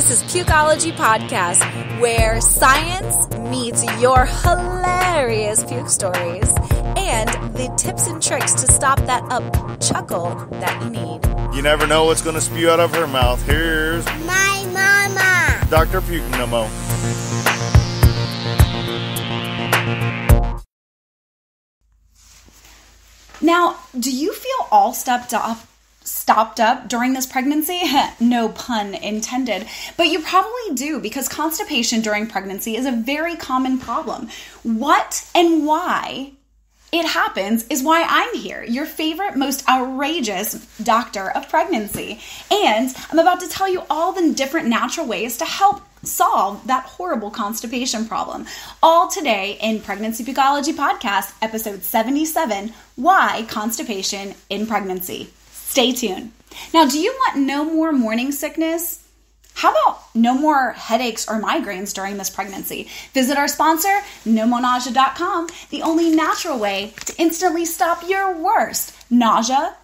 This is Pukeology Podcast, where science meets your hilarious puke stories and the tips and tricks to stop that up-chuckle that you need. You never know what's going to spew out of her mouth. Here's my mama, Dr. Pukeology. Now, do you feel all stopped up during this pregnancy? No pun intended. But you probably do, because constipation during pregnancy is a very common problem. What and why it happens is why I'm here, your favorite, most outrageous doctor of pregnancy. And I'm about to tell you all the different natural ways to help solve that horrible constipation problem. All today in Pregnancy Pukeology Podcast, episode 77, Why Constipation in Pregnancy. Stay tuned. Now, do you want no more morning sickness? How about no more headaches or migraines during this pregnancy? Visit our sponsor, nomonausea.com, the only natural way to instantly stop your worst nausea,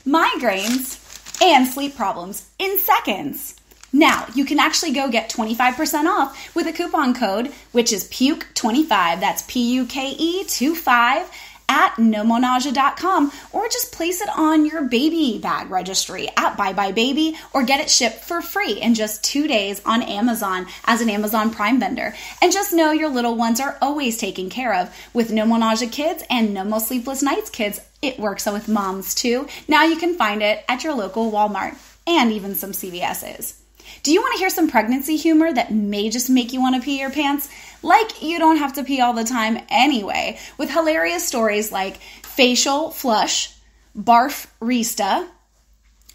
migraines, and sleep problems in seconds. Now, you can actually go get 25% off with a coupon code, which is PUKE25, that's PUKE25, at nomonausea.com, or just place it on your baby bag registry at Bye Bye Baby, or get it shipped for free in just 2 days on Amazon as an Amazon Prime vendor. And just know your little ones are always taken care of. With No More Nausea Kids and No More Sleepless Nights Kids, it works with moms too. Now you can find it at your local Walmart and even some CVS's. Do you want to hear some pregnancy humor that may just make you want to pee your pants? Like you don't have to pee all the time anyway, with hilarious stories like facial flush, barf rista,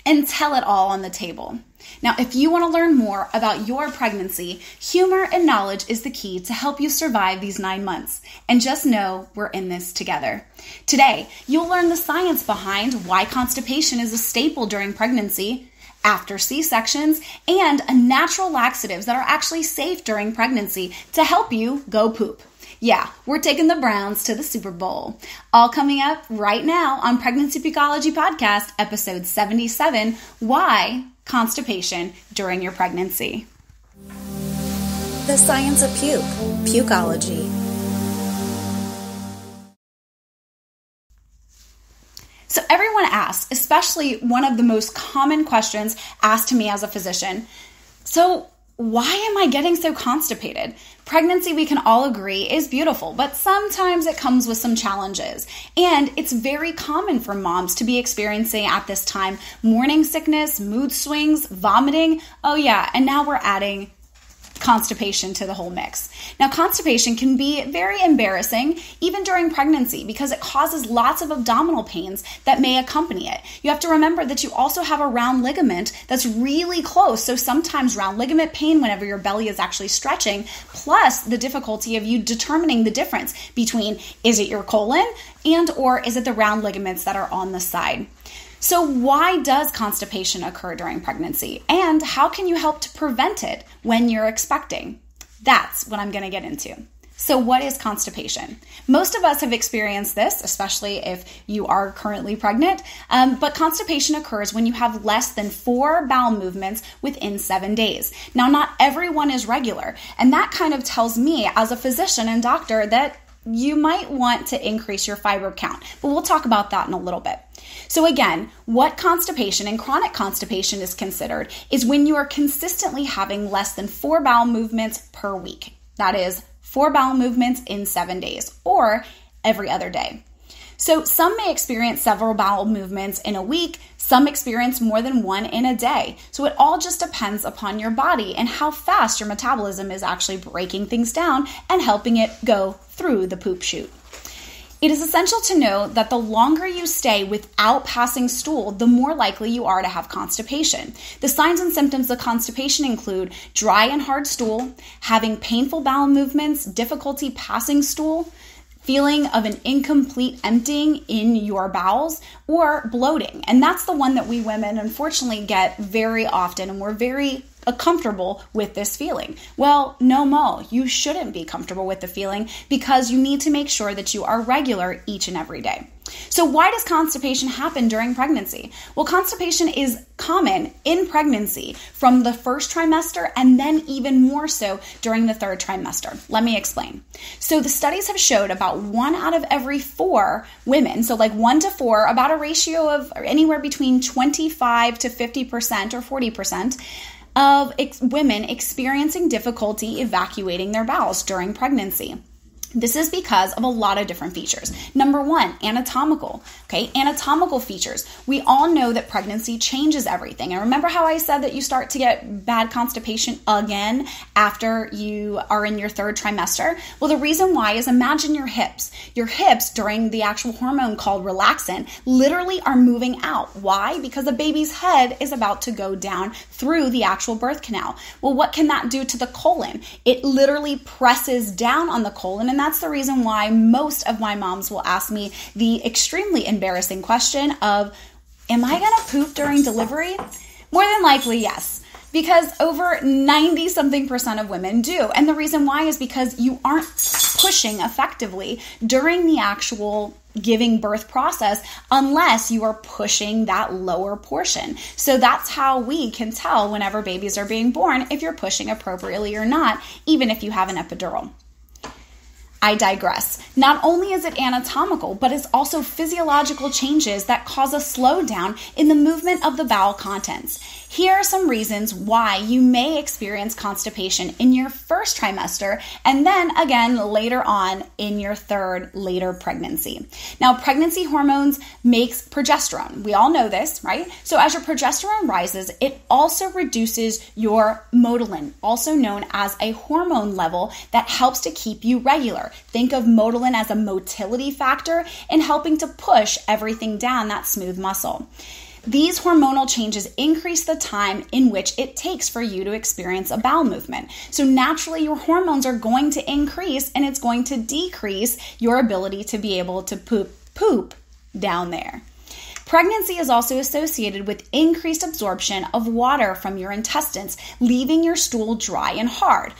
and tell it all on the table. Now, if you want to learn more about your pregnancy, humor and knowledge is the key to help you survive these 9 months. And just know we're in this together. Today, you'll learn the science behind why constipation is a staple during pregnancy, after C-sections, and natural laxatives that are actually safe during pregnancy to help you go poop. Yeah, we're taking the Browns to the Super Bowl. All coming up right now on Pregnancy Pukeology Podcast, episode 77, Why Constipation During Your Pregnancy. The science of puke, pukeology. So everyone asks, especially one of the most common questions asked to me as a physician, so why am I getting so constipated? Pregnancy, we can all agree, is beautiful, but sometimes it comes with some challenges. And it's very common for moms to be experiencing at this time morning sickness, mood swings, vomiting. Oh yeah, and now we're adding constipation to the whole mix. Now, constipation can be very embarrassing even during pregnancy because it causes lots of abdominal pains that may accompany it. You have to remember that you also have a round ligament that's really close. So sometimes round ligament pain whenever your belly is actually stretching, plus the difficulty of you determining the difference between is it your colon and or is it the round ligaments that are on the side. So why does constipation occur during pregnancy? And how can you help to prevent it when you're expecting? That's what I'm going to get into. So what is constipation? Most of us have experienced this, especially if you are currently pregnant, but constipation occurs when you have less than 4 bowel movements within 7 days. Now, not everyone is regular, and that kind of tells me as a physician and doctor that you might want to increase your fiber count, but we'll talk about that in a little bit. So again, what constipation and chronic constipation is considered is when you are consistently having less than 4 bowel movements per week. That is 4 bowel movements in 7 days or every other day. So some may experience several bowel movements in a week, some experience more than 1 in a day. So it all just depends upon your body and how fast your metabolism is actually breaking things down and helping it go through the poop chute. It is essential to know that the longer you stay without passing stool, the more likely you are to have constipation. The signs and symptoms of constipation include dry and hard stool, having painful bowel movements, difficulty passing stool, feeling of an incomplete emptying in your bowels, or bloating. And that's the one that we women unfortunately get very often, and we're very comfortable with this feeling. Well, no mo, you shouldn't be comfortable with the feeling because you need to make sure that you are regular each and every day. So why does constipation happen during pregnancy? Well, constipation is common in pregnancy from the first trimester and then even more so during the third trimester. Let me explain. So the studies have showed about 1 out of every 4 women, so like 1 to 4, about a ratio of anywhere between 25 to 50% or 40% of women experiencing difficulty evacuating their bowels during pregnancy. This is because of a lot of different features. Number 1, anatomical. Okay, anatomical features. We all know that pregnancy changes everything. And remember how I said that you start to get bad constipation again after you are in your third trimester? Well, the reason why is imagine your hips. Your hips during the actual hormone called relaxin literally are moving out. Why? Because the baby's head is about to go down through the actual birth canal. Well, what can that do to the colon? It literally presses down on the colon, and that's the reason why most of my moms will ask me the extremely embarrassing question of, am I going to poop during delivery? More than likely, yes. Because over 90-something% of women do. And the reason why is because you aren't pushing effectively during the actual giving birth process unless you are pushing that lower portion. So that's how we can tell whenever babies are being born if you're pushing appropriately or not, even if you have an epidural. I digress. Not only is it anatomical, but it's also physiological changes that cause a slowdown in the movement of the bowel contents. Here are some reasons why you may experience constipation in your first trimester and then again later on in your third later pregnancy. Now, pregnancy hormones makes progesterone. We all know this, right? So as your progesterone rises, it also reduces your motilin, also known as a hormone level that helps to keep you regular. Think of motilin as a motility factor in helping to push everything down that smooth muscle. These hormonal changes increase the time in which it takes for you to experience a bowel movement. So naturally, your hormones are going to increase and it's going to decrease your ability to be able to poop down there. Pregnancy is also associated with increased absorption of water from your intestines, leaving your stool dry and hard.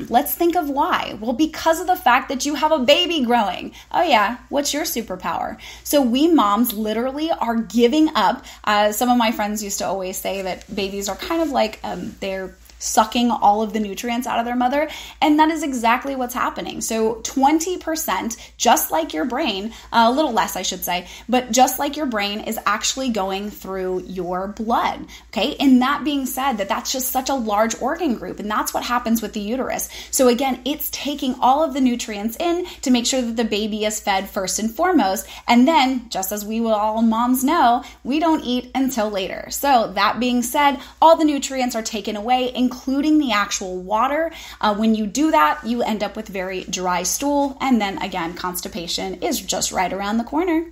Let's think of why. Well, because of the fact that you have a baby growing. Oh yeah, what's your superpower? So we moms literally are giving up. Some of my friends used to always say that babies are kind of like they're sucking all of the nutrients out of their mother, and that is exactly what's happening. So 20%, just like your brain, a little less I should say, but just like your brain is actually going through your blood, okay? And that being said, that's just such a large organ group, and that's what happens with the uterus. So again, it's taking all of the nutrients in to make sure that the baby is fed first and foremost, and then, just as we will all moms know, we don't eat until later. So that being said, all the nutrients are taken away, including the actual water. When you do that, you end up with very dry stool, and then again, constipation is just right around the corner.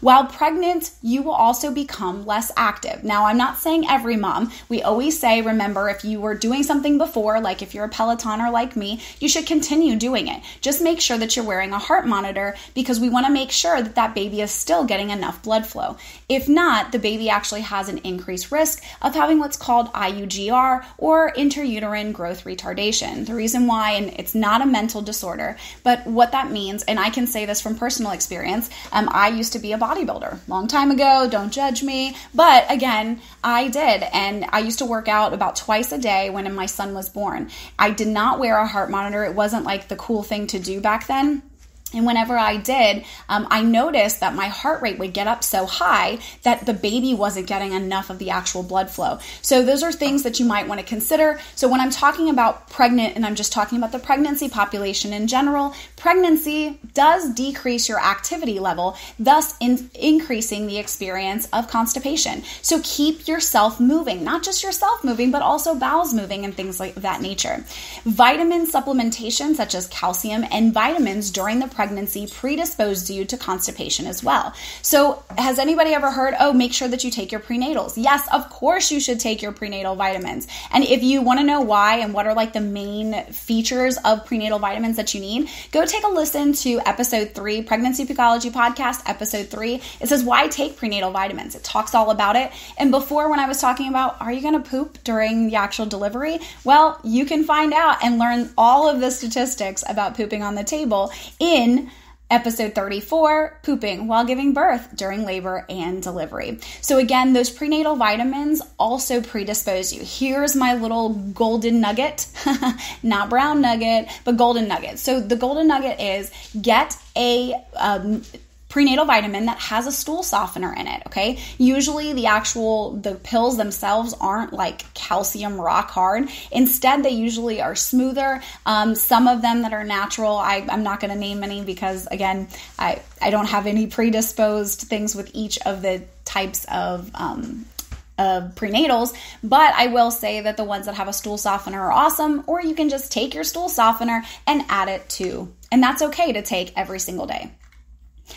While pregnant, you will also become less active. Now, I'm not saying every mom. We always say, remember, if you were doing something before, like if you're a Pelotoner like me, you should continue doing it. Just make sure that you're wearing a heart monitor because we want to make sure that that baby is still getting enough blood flow. If not, the baby actually has an increased risk of having what's called IUGR, or intrauterine growth retardation. The reason why, and it's not a mental disorder, but what that means, and I can say this from personal experience, I used to be a bodybuilder long time ago, don't judge me, but again, I did, and I used to work out about twice a day when my son was born. I did not wear a heart monitor. It wasn't like the cool thing to do back then. And whenever I did, I noticed that my heart rate would get up so high that the baby wasn't getting enough of the actual blood flow. So those are things that you might want to consider. So when I'm talking about pregnant, and I'm just talking about the pregnancy population in general, pregnancy does decrease your activity level, thus increasing the experience of constipation. So keep yourself moving, not just yourself moving, but also bowels moving and things like that nature. Vitamin supplementation, such as calcium and vitamins during the pregnancy predisposed you to constipation as well. So has anybody ever heard, make sure that you take your prenatals? Yes, of course you should take your prenatal vitamins. And if you want to know why and what are like the main features of prenatal vitamins that you need, go take a listen to episode 3, Pregnancy Pukeology Podcast, episode 3. It says, why take prenatal vitamins? It talks all about it. And before, when I was talking about, are you going to poop during the actual delivery? Well, you can find out and learn all of the statistics about pooping on the table in episode 34, pooping while giving birth during labor and delivery. So again, those prenatal vitamins also predispose you. Here's my little golden nugget, not brown nugget, but golden nugget. So the golden nugget is get a prenatal vitamin that has a stool softener in it, okay? Usually the pills themselves aren't like calcium rock hard. Instead, they usually are smoother. Some of them that are natural, I'm not going to name any because, again, I don't have any predisposed things with each of the types of prenatals, but I will say that the ones that have a stool softener are awesome, or you can just take your stool softener and add it too. And that's okay to take every single day.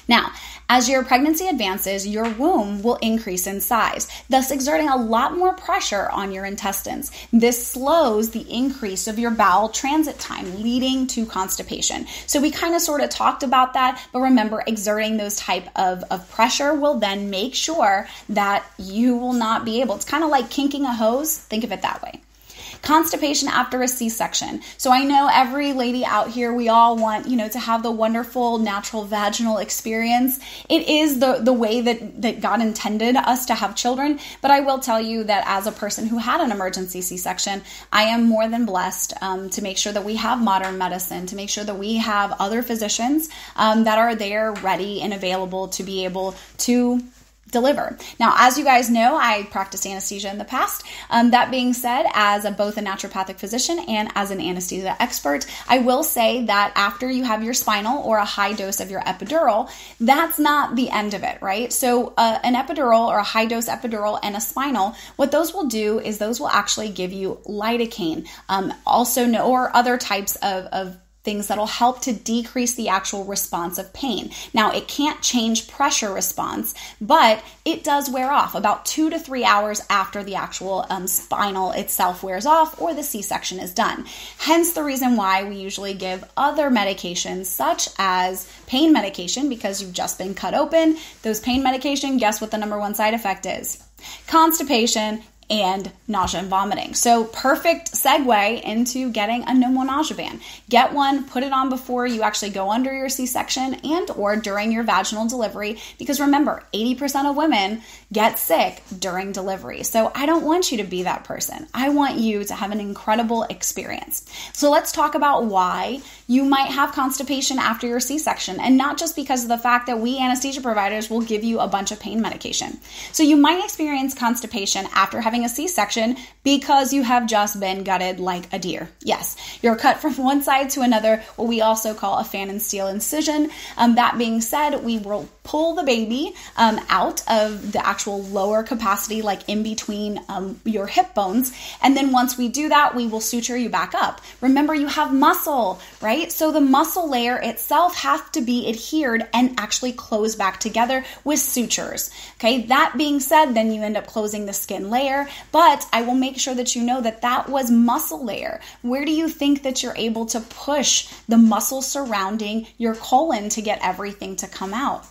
Now, as your pregnancy advances, your womb will increase in size, thus exerting a lot more pressure on your intestines. This slows the increase of your bowel transit time, leading to constipation. So we kind of sort of talked about that, but remember, exerting those type of pressure will then make sure that you will not be able. It's kind of like kinking a hose. Think of it that way. Constipation after a C-section. So I know every lady out here, we all want, to have the wonderful natural vaginal experience. It is the way that God intended us to have children. But I will tell you that as a person who had an emergency C-section, I am more than blessed to make sure that we have modern medicine, to make sure that we have other physicians that are there ready and available to be able to deliver. Now, as you guys know, I practiced anesthesia in the past. That being said, as both a naturopathic physician and as an anesthesia expert, I will say that after you have your spinal or a high dose of your epidural, that's not the end of it, right? So an epidural or a high dose epidural and a spinal, what those will do is those will actually give you lidocaine, or other types of things that'll help to decrease the actual response of pain. Now, it can't change pressure response, but it does wear off about 2 to 3 hours after the actual spinal itself wears off or the C-section is done. Hence the reason why we usually give other medications such as pain medication because you've just been cut open. Those pain medication, guess what the number one side effect is? Constipation and nausea and vomiting. So perfect segue into getting a no more nausea ban. Get one, put it on before you actually go under your C-section and or during your vaginal delivery, because remember, 80% of women get sick during delivery. So I don't want you to be that person. I want you to have an incredible experience. So let's talk about why you might have constipation after your C-section, and not just because of the fact that we anesthesia providers will give you a bunch of pain medication. So you might experience constipation after having a C-section because you have just been gutted like a deer. Yes, you're cut from one side to another, what we also call a fan and steel incision. That being said, we will pull the baby out of the actual lower capacity, like in between your hip bones. And then once we do that, we will suture you back up. Remember, you have muscle, right? So the muscle layer itself has to be adhered and actually close back together with sutures. Okay, that being said, then you end up closing the skin layer, but I will make sure that you know that that was muscle layer. Where do you think that you're able to push the muscle surrounding your colon to get everything to come out?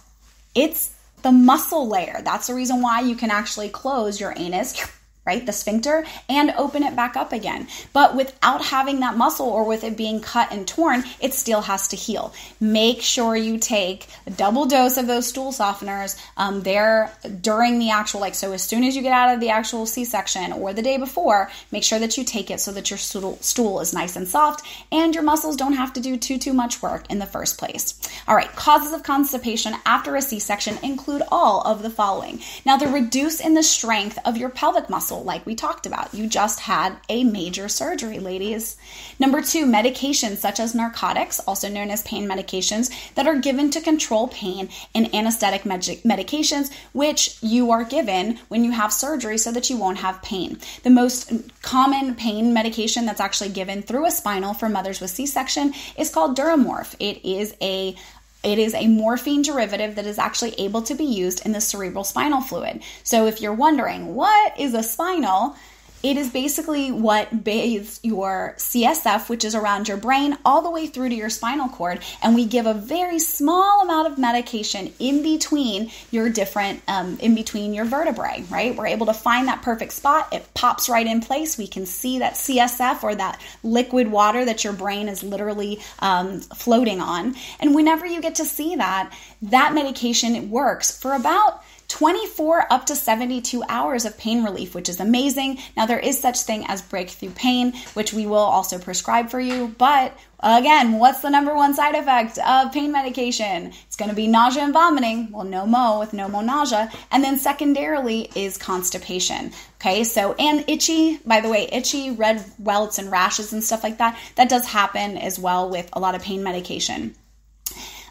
It's the muscle layer. That's the reason why you can actually close your anus, right, the sphincter, and open it back up again. But without having that muscle or with it being cut and torn, it still has to heal. Make sure you take a double dose of those stool softeners there during the actual, so as soon as you get out of the actual C-section or the day before, make sure that you take it so that your stool is nice and soft and your muscles don't have to do too much work in the first place. All right, causes of constipation after a C-section include all of the following. Now, the reduce in the strength of your pelvic muscle, like we talked about. You just had a major surgery, ladies. Number 2, medications such as narcotics, also known as pain medications, that are given to control pain, and anesthetic medications, which you are given when you have surgery so that you won't have pain. The most common pain medication that's actually given through a spinal for mothers with C-section is called Duramorph. It is a It is a morphine derivative that is actually able to be used in the cerebral spinal fluid. So if you're wondering, what is a spinal? It is basically what bathes your CSF, which is around your brain, all the way through to your spinal cord. And we give a very small amount of medication in between your different, in between your vertebrae, right? We're able to find that perfect spot. It pops right in place. We can see that CSF, or that liquid water that your brain is literally floating on. And whenever you get to see that medication works for about 24 up to 72 hours of pain relief, which is amazing. Now, there is such thing as breakthrough pain, which we will also prescribe for you. But again, what's the number one side effect of pain medication? It's going to be nausea and vomiting. Well, no mo with no mo nausea. And then secondarily is constipation. Okay, so, and itchy, by the way, itchy red welts and rashes and stuff like that. That does happen as well with a lot of pain medication.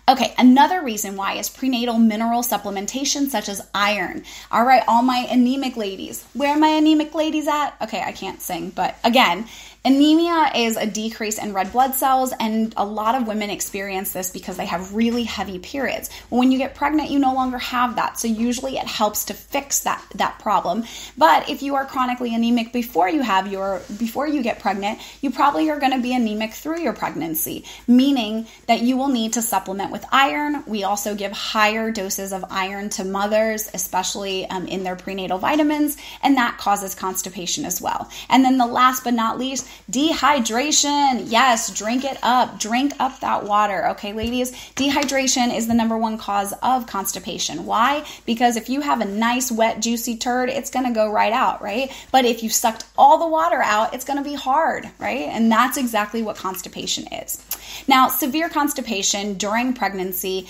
Okay, another reason why is prenatal mineral supplementation, such as iron. All right, all my anemic ladies. Where are my anemic ladies at? Okay, I can't sing, but again, anemia is a decrease in red blood cells, and a lot of women experience this because they have really heavy periods. When you get pregnant, you no longer have that, so usually it helps to fix that problem. But if you are chronically anemic before you get pregnant, you probably are going to be anemic through your pregnancy, meaning that you will need to supplement with iron. We also give higher doses of iron to mothers, especially in their prenatal vitamins, and that causes constipation as well. And then the last but not least, dehydration. Yes, drink it up. Drink up that water. Okay, ladies, dehydration is the number one cause of constipation. Why? Because if you have a nice, wet, juicy turd, it's going to go right out, right? But if you sucked all the water out, it's going to be hard, right? And that's exactly what constipation is. Now, severe constipation during pregnancy,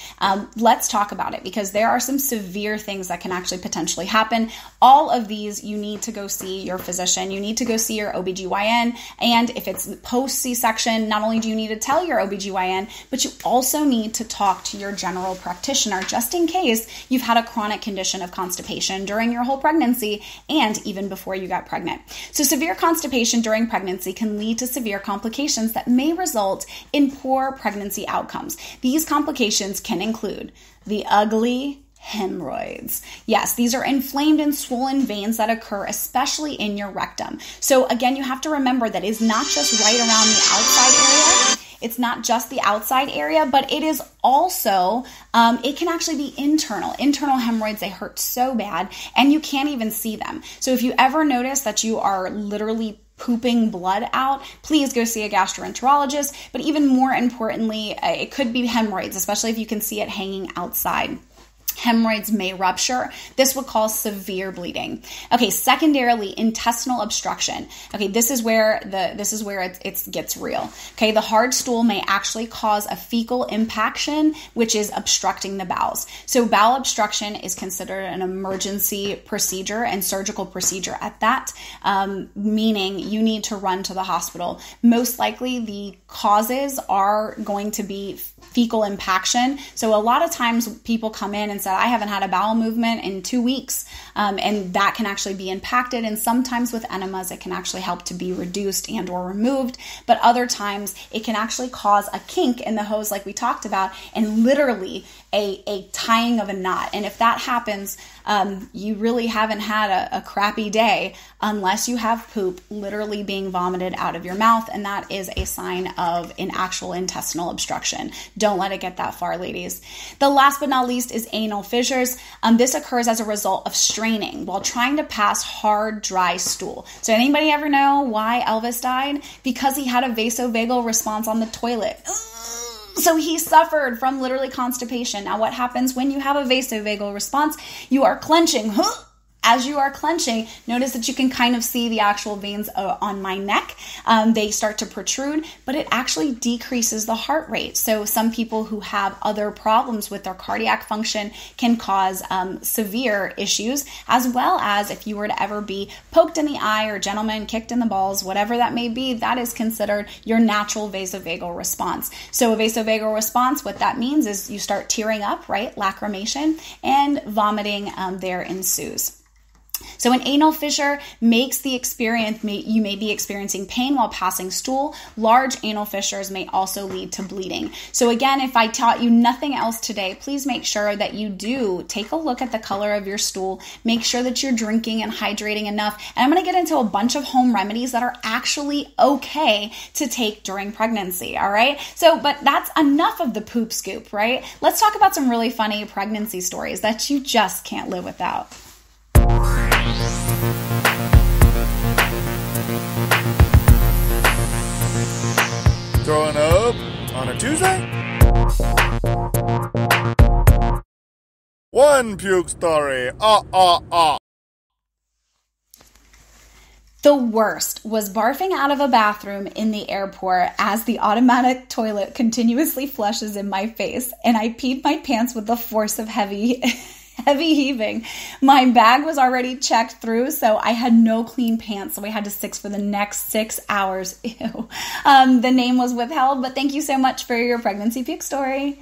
let's talk about it, because there are some severe things that can actually potentially happen. All of these, you need to go see your physician. You need to go see your OBGYN. And if it's post C-section, not only do you need to tell your OBGYN, but you also need to talk to your general practitioner, just in case you've had a chronic condition of constipation during your whole pregnancy and even before you got pregnant. So severe constipation during pregnancy can lead to severe complications that may result in poor pregnancy outcomes. These complications can include the ugly hemorrhoids. Yes, these are inflamed and swollen veins that occur especially in your rectum. So again, you have to remember that it's not just right around the outside area. It's not just the outside area, but it is also, it can actually be internal. Internal hemorrhoids, they hurt so bad and you can't even see them. So if you ever notice that you are literally pooping blood out, please go see a gastroenterologist. But even more importantly, it could be hemorrhoids, especially if you can see it hanging outside. Hemorrhoids may rupture. This would cause severe bleeding. Okay, secondarily, intestinal obstruction. Okay, this is where it gets real. Okay, the hard stool may actually cause a fecal impaction, which is obstructing the bowels. So bowel obstruction is considered an emergency procedure and surgical procedure at that, meaning you need to run to the hospital. Most likely the causes are going to be fecal impaction. So a lot of times people come in and say, I haven't had a bowel movement in 2 weeks, and that can actually be impacted. And sometimes with enemas, it can actually help to be reduced and or removed. But other times it can actually cause a kink in the hose like we talked about, and literally a tying of a knot. And if that happens, you really haven't had a crappy day unless you have poop literally being vomited out of your mouth. And that is a sign of an actual intestinal obstruction. Don't let it get that far, ladies. The last but not least is anal fissures. This occurs as a result of straining while trying to pass hard, dry stool. So anybody ever know why Elvis died? Because he had a vasovagal response on the toilet. So he suffered from literally constipation. Now, what happens when you have a vasovagal response? You are clenching. As you are clenching, notice that you can kind of see the actual veins on my neck. They start to protrude, but it actually decreases the heart rate. So some people who have other problems with their cardiac function can cause severe issues, as well as if you were to ever be poked in the eye or gentlemen kicked in the balls, whatever that may be, that is considered your natural vasovagal response. So a vasovagal response, what that means is you start tearing up, right? Lacrimation, and vomiting there ensues. So an anal fissure makes the experience, you may be experiencing pain while passing stool. Large anal fissures may also lead to bleeding. So again, if I taught you nothing else today, please make sure that you do take a look at the color of your stool. Make sure that you're drinking and hydrating enough. And I'm going to get into a bunch of home remedies that are actually okay to take during pregnancy, all right? So, but that's enough of the poop scoop, right? Let's talk about some really funny pregnancy stories that you just can't live without. Throwing up on a Tuesday? One puke story. The worst was barfing out of a bathroom in the airport as the automatic toilet continuously flushes in my face, and I peed my pants with the force of heavy heaving. My bag was already checked through, so I had no clean pants, so I had to sit for the next 6 hours. Ew. The name was withheld, but thank you so much for your pregnancy puke story.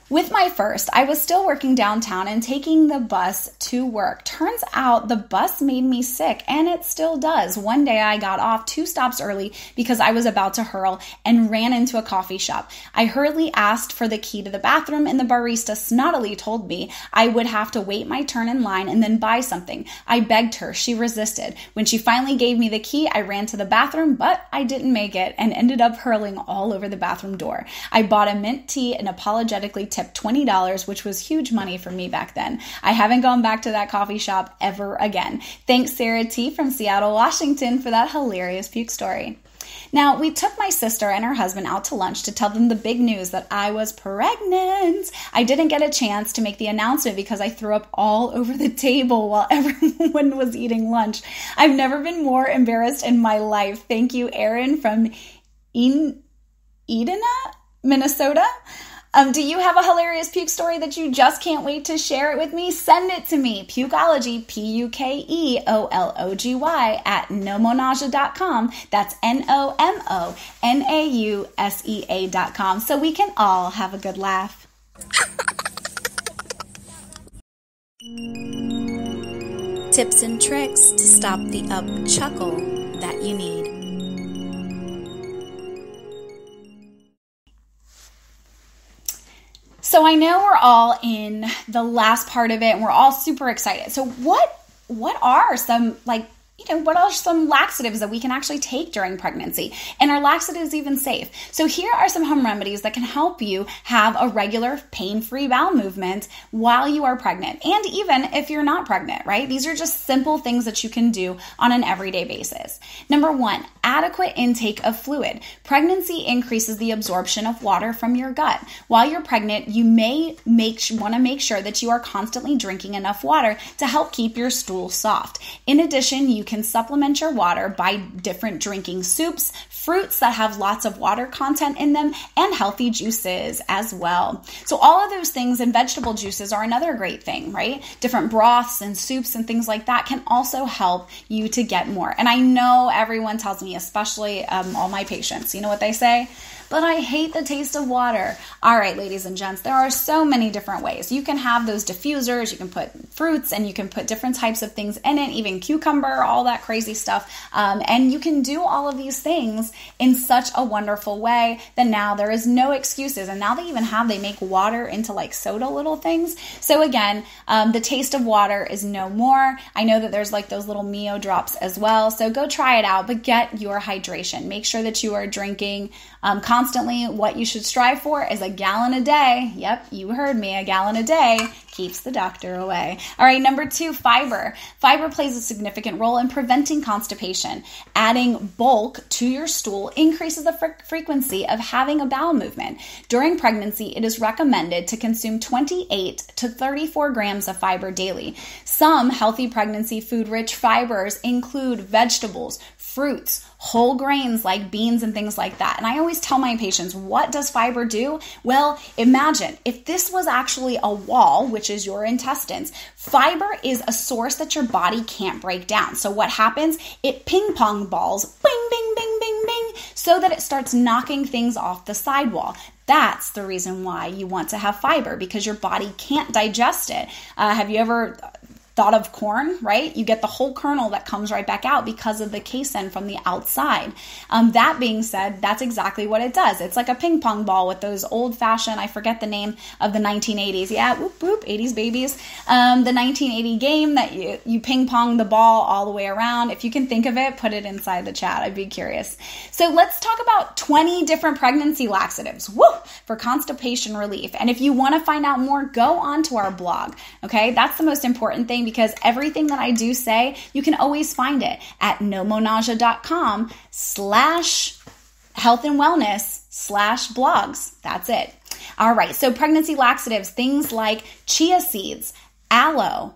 With my first, I was still working downtown and taking the bus to work. Turns out the bus made me sick, and it still does. One day I got off 2 stops early because I was about to hurl and ran into a coffee shop. I hurriedly asked for the key to the bathroom, and the barista snottily told me I would have to wait my turn in line and then buy something. I begged her. She resisted. When she finally gave me the key, I ran to the bathroom, but I didn't make it and ended up hurling all over the bathroom door. I bought a mint tea and apologetically tipped $20, which was huge money for me back then. I haven't gone back to that coffee shop ever again. Thanks, Sarah T. from Seattle, Washington, for that hilarious puke story. Now, we took my sister and her husband out to lunch to tell them the big news that I was pregnant. I didn't get a chance to make the announcement because I threw up all over the table while everyone was eating lunch. I've never been more embarrassed in my life. Thank you, Erin from Edina, Minnesota. Do you have a hilarious puke story that you just can't wait to share it with me? Send it to me, Pukeology, Pukeology at nomonausea.com. That's NOMONAUSEA.com, so we can all have a good laugh. Tips and tricks to stop the up-chuckle that you need. So I know we're all in the last part of it and we're all super excited. So what are some what are some laxatives that we can actually take during pregnancy? And are laxatives even safe? So here are some home remedies that can help you have a regular pain-free bowel movement while you are pregnant. And even if you're not pregnant, right? These are just simple things that you can do on an everyday basis. Number 1, adequate intake of fluid. Pregnancy increases the absorption of water from your gut. While you're pregnant, you may want to make sure that you are constantly drinking enough water to help keep your stool soft. In addition, you can supplement your water by different drinking soups, fruits that have lots of water content in them, and healthy juices as well. So all of those things, and vegetable juices are another great thing, right? Different broths and soups and things like that can also help you to get more. And I know everyone tells me, especially all my patients, you know what they say? But I hate the taste of water. All right, ladies and gents, there are so many different ways. You can have those diffusers, you can put fruits, and you can put different types of things in it, even cucumber, all that crazy stuff. And you can do all of these things in such a wonderful way that now there is no excuses. And now they make water into like soda little things. So again, the taste of water is no more. I know that there's like those little Mio drops as well. So go try it out, but get your hydration. Make sure that you are drinking constantly. What you should strive for is a gallon a day. Yep, you heard me, a gallon a day keeps the doctor away. All right, number 2, fiber. Fiber plays a significant role in preventing constipation. Adding bulk to your stool increases the frequency of having a bowel movement. During pregnancy, it is recommended to consume 28 to 34 grams of fiber daily. Some healthy pregnancy food-rich fibers include vegetables, fruits, whole grains like beans and things like that. And I always tell my patients, what does fiber do? Well, imagine if this was actually a wall, which is your intestines. Fiber is a source that your body can't break down. So what happens? It ping pong balls, bing, bing, bing, bing, bing, so that it starts knocking things off the sidewall. That's the reason why you want to have fiber, because your body can't digest it. Have you ever thought of corn, right? You get the whole kernel that comes right back out because of the casein from the outside. That being said, that's exactly what it does. It's like a ping pong ball with those old fashioned, I forget the name of the 1980s. Yeah, whoop, whoop, 80s babies. The 1980 game that you ping pong the ball all the way around. If you can think of it, put it inside the chat. I'd be curious. So let's talk about 20 different pregnancy laxatives for constipation relief. And if you want to find out more, go on to our blog. Okay, that's the most important thing, because everything that I do say, you can always find it at nomonausea.com/health and wellness/blogs. That's it. All right, so pregnancy laxatives, things like chia seeds, aloe,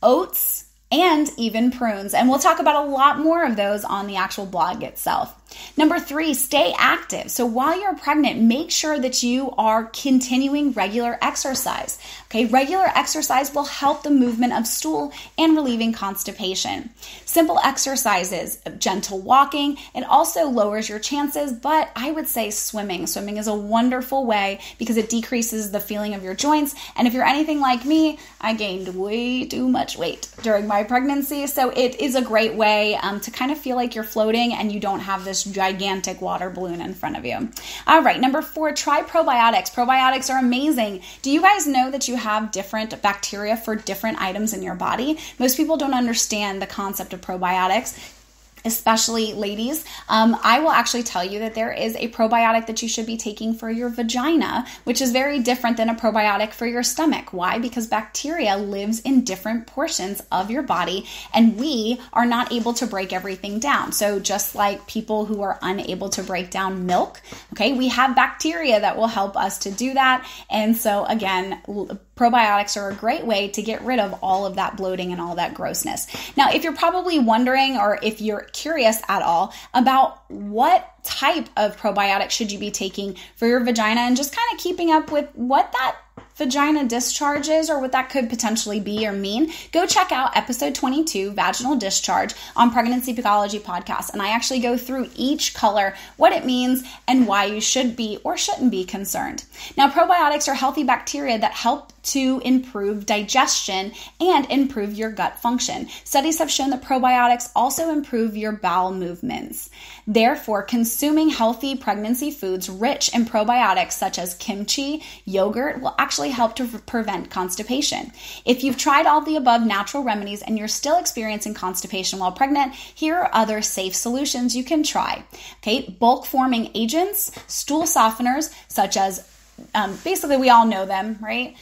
oats, and even prunes. And we'll talk about a lot more of those on the actual blog itself. Number 3, stay active. So while you're pregnant, make sure that you are continuing regular exercise. Okay, regular exercise will help the movement of stool and relieving constipation. Simple exercises, gentle walking, it also lowers your chances, but I would say swimming. Swimming is a wonderful way because it decreases the feeling of your joints. And if you're anything like me, I gained way too much weight during my pregnancy. So it is a great way to kind of feel like you're floating and you don't have this gigantic water balloon in front of you. All right, number 4, try probiotics. Probiotics are amazing. Do you guys know that you have different bacteria for different items in your body? Most people don't understand the concept of probiotics, especially ladies. I will actually tell you that there is a probiotic that you should be taking for your vagina, which is very different than a probiotic for your stomach. Why? Because bacteria lives in different portions of your body, and we are not able to break everything down. So just like people who are unable to break down milk, okay, we have bacteria that will help us to do that. And so again, probiotics are a great way to get rid of all of that bloating and all that grossness. Now, if you're probably wondering, or if you're curious at all about what type of probiotic should you be taking for your vagina, and just kind of keeping up with what that vagina discharge is or what that could potentially be or mean, go check out episode 22, Vaginal Discharge, on Pregnancy Pukeology Podcast. And I actually go through each color, what it means, and why you should be or shouldn't be concerned. Now, probiotics are healthy bacteria that help to improve digestion and improve your gut function. Studies have shown that probiotics also improve your bowel movements. Therefore, consuming healthy pregnancy foods rich in probiotics such as kimchi, yogurt will actually help to prevent constipation. If you've tried all the above natural remedies and you're still experiencing constipation while pregnant, here are other safe solutions you can try. Okay, bulk forming agents, stool softeners such as basically, we all know them, right?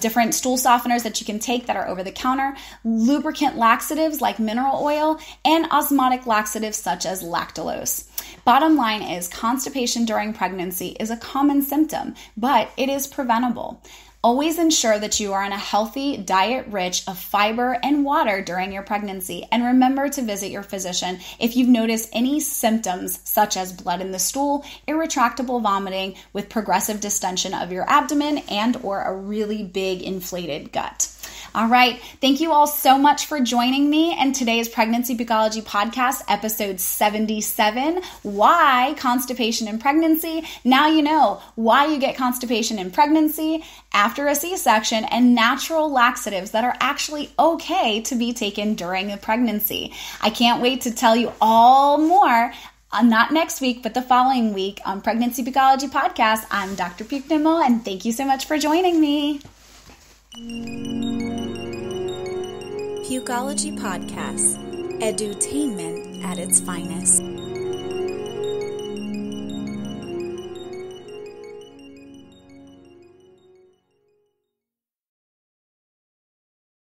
Different stool softeners that you can take that are over the counter, lubricant laxatives like mineral oil, and osmotic laxatives such as lactulose. Bottom line is, constipation during pregnancy is a common symptom, but it is preventable. Always ensure that you are on a healthy diet rich of fiber and water during your pregnancy. And remember to visit your physician if you've noticed any symptoms such as blood in the stool, irretractable vomiting with progressive distension of your abdomen, and or a really big inflated gut. All right. Thank you all so much for joining me in today's Pregnancy Pukeology Podcast, episode 77, Why Constipation in Pregnancy. Now you know why you get constipation in pregnancy, after a C-section, and natural laxatives that are actually okay to be taken during the pregnancy. I can't wait to tell you all more. Not next week, but the following week on Pregnancy Pukeology Podcast. I'm Dr. Puke Nimmo, and thank you so much for joining me. Pukeology Podcast, edutainment at its finest.